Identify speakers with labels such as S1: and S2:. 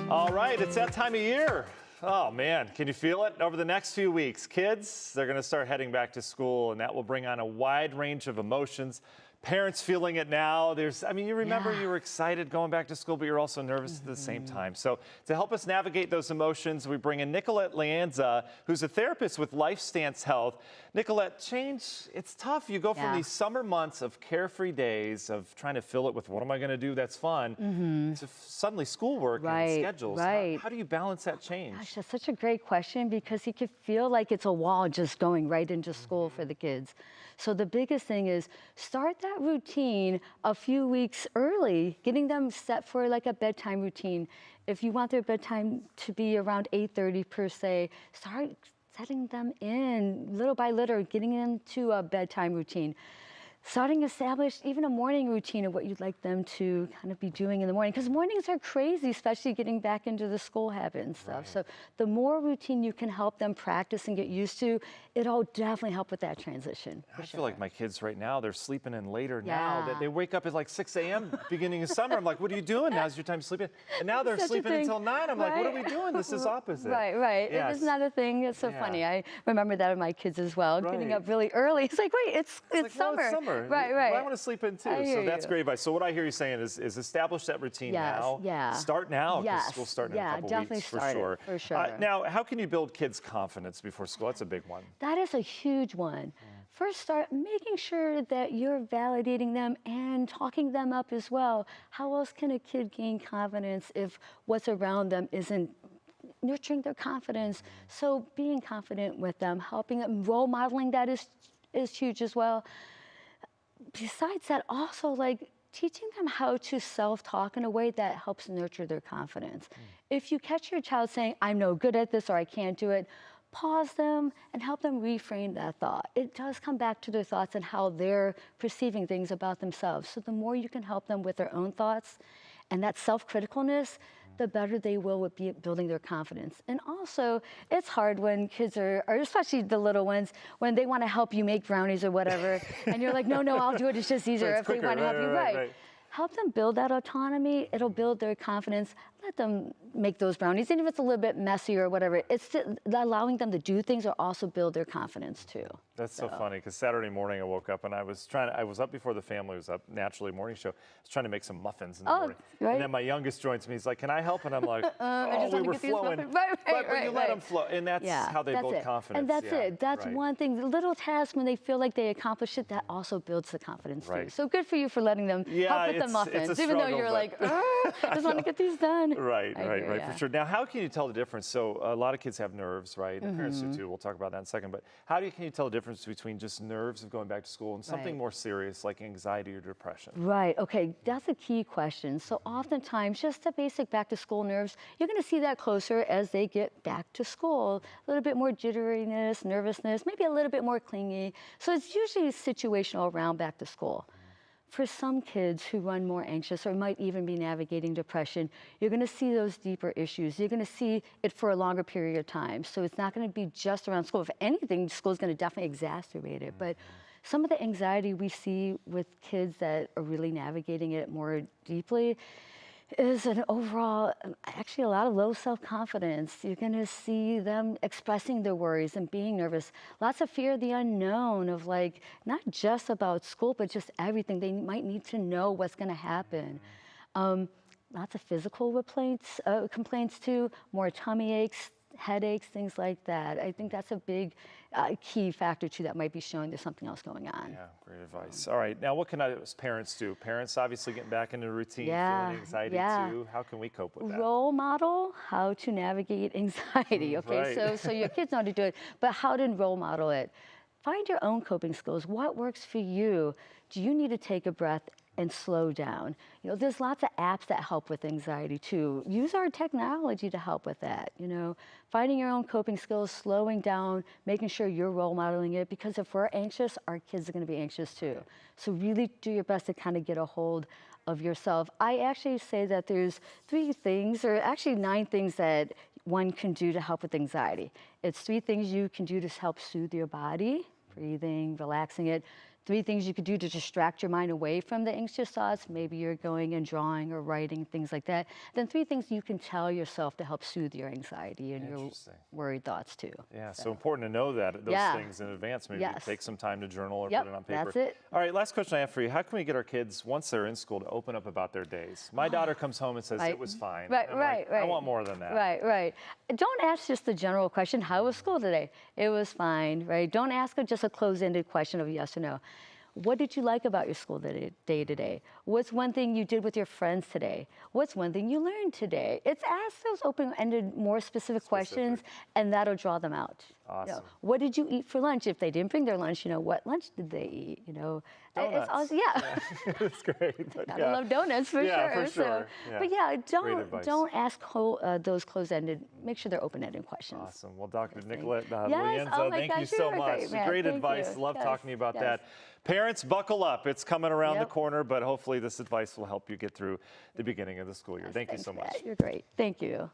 S1: All right, it's that time of year. Oh man, can you feel it? Over the next few weeks, kids, they're going to start heading back to school, and that will bring on a wide range of emotions. Parents feeling it now. You remember you were excited going back to school, but you're also nervous at the same time. So to help us navigate those emotions, we bring in Nicholette Leanza, who's a therapist with Lifestance Health. Nicolette, change, it's tough. You go from these summer months of carefree days of trying to fill it with what am I going to do that's fun, to suddenly schoolwork and schedules. How do you balance that change?
S2: Gosh, that's such a great question, because you could feel like it's a wall just going right into school for the kids. So the biggest thing is start that routine a few weeks early, getting them set for like a bedtime routine. If you want their bedtime to be around 8:30 per se, start setting them in little by little, getting them to a bedtime routine. Starting to establish even a morning routine of what you'd like them to kind of be doing in the morning. Because mornings are crazy, especially getting back into the school habit and stuff. So the more routine you can help them practice and get used to, it'll definitely help with that transition.
S1: I feel like my kids right now, they're sleeping in later now. They wake up at like 6 a.m. beginning of summer. I'm like, what are you doing? Now's your time sleeping. And now they're sleeping until 9. I'm like, what are we doing? This is opposite.
S2: Right.
S1: Yes.
S2: It's not a thing. It's so funny. I remember that of my kids as well, getting up really early. It's like, wait, it's summer.
S1: Well, it's summer.
S2: Right.
S1: Well, I want to sleep in too. So that's great advice. So what I hear you saying is establish that routine now. Start now, because we'll start in a couple weeks for sure.
S2: For sure.
S1: Now, how can you build kids' confidence before school? That's a big one.
S2: That is a huge one. First, start making sure that you're validating them and talking them up as well. How else can a kid gain confidence if what's around them isn't nurturing their confidence? So being confident with them, helping them, role modeling that is huge as well. Besides that, also like teaching them how to self-talk in a way that helps nurture their confidence. If you catch your child saying, I'm no good at this or I can't do it, pause them and help them reframe that thought. It does come back to their thoughts and how they're perceiving things about themselves. So the more you can help them with their own thoughts and that self-criticalness, the better they will with building their confidence. And also, it's hard when kids are especially the little ones, when they want to help you make brownies or whatever, and you're like, no, I'll do it, it's just easier if they want to help you. Right. Help them build that autonomy. It'll build their confidence. Let them make those brownies, even if it's a little bit messy or whatever. It's allowing them to do things will also build their confidence too.
S1: That's so funny, because Saturday morning I woke up and I was up before the family was up, naturally morning show. I was trying to make some muffins in the morning. And then my youngest joins me. He's like, can I help? And I'm like, we were flowing. But you let them flow. And that's how they build confidence.
S2: And that's it. That's one thing. The little tasks, when they feel like they accomplish it, that also builds the confidence too. So good for you for letting them help with the muffins, even though you're like, I just want to get these done.
S1: Right, for sure. Now, how can you tell the difference? So a lot of kids have nerves, right? And parents do too. We'll talk about that in a second. But how can you tell the difference between just nerves of going back to school and something more serious like anxiety or depression?
S2: Right. Okay. That's a key question. So oftentimes, just the basic back to school nerves, you're going to see that closer as they get back to school. A little bit more jitteriness, nervousness, maybe a little bit more clingy. So it's usually situational around back to school. For some kids who run more anxious or might even be navigating depression, you're going to see those deeper issues. You're going to see it for a longer period of time. So it's not going to be just around school. If anything, school is going to definitely exacerbate it. But some of the anxiety we see with kids that are really navigating it more deeply is an overall, actually a lot of low self-confidence. You're going to see them expressing their worries and being nervous. Lots of fear of the unknown, of like, not just about school, but just everything. They might need to know what's going to happen. Lots of physical complaints too, more tummy aches, headaches, things like that. I think that's a big key factor too that might be showing there's something else going on.
S1: Yeah, great advice. All right, now what can us parents do? Parents obviously getting back into routine, feeling anxiety too. How can we cope with that?
S2: Role model how to navigate anxiety. Okay, so your kids know how to do it, but how to role model it. Find your own coping skills. What works for you? Do you need to take a breath and slow down? You know, there's lots of apps that help with anxiety too. Use our technology to help with that. You know, finding your own coping skills, slowing down, making sure you're role modeling it, because if we're anxious, our kids are going to be anxious too. So really do your best to kind of get a hold of yourself. I actually say that there's 3 things, or actually 9 things that one can do to help with anxiety. It's 3 things you can do to help soothe your body, breathing, relaxing it. 3 things you could do to distract your mind away from the anxious thoughts. Maybe you're going and drawing or writing, things like that. Then 3 things you can tell yourself to help soothe your anxiety and your worried thoughts too.
S1: Yeah, so important to know those things in advance. Maybe take some time to journal or put it on paper.
S2: That's it.
S1: All right, last question I have for you. How can we get our kids, once they're in school, to open up about their days? My daughter comes home and says it was fine.
S2: Right.
S1: I want more than that.
S2: Right. Don't ask just the general question, how was school today? It was fine, right? Don't ask just a closed-ended question of yes or no. What did you like about your school day today? What's one thing you did with your friends today? What's one thing you learned today? It's ask those open-ended, more specific questions, and that'll draw them out.
S1: Awesome.
S2: You know, what did you eat for lunch? If they didn't bring their lunch, what lunch did they eat?
S1: Donuts.
S2: It's also,
S1: It's great.
S2: I love donuts for sure.
S1: For sure.
S2: But don't ask those closed-ended. Make sure they're open-ended questions.
S1: Awesome. Well, Dr. Nicholette
S2: Yes.
S1: Leanza,
S2: Oh my
S1: thank
S2: gosh,
S1: you so
S2: you're a
S1: much.
S2: great man.
S1: Great
S2: Thank
S1: advice.
S2: you.
S1: Love talking to you about
S2: Yes.
S1: that. Parents, buckle up. It's coming around the
S2: Yep.
S1: corner, but hopefully this advice will help you get through the beginning of the school year. Thank you so much.
S2: You're great. Thank you.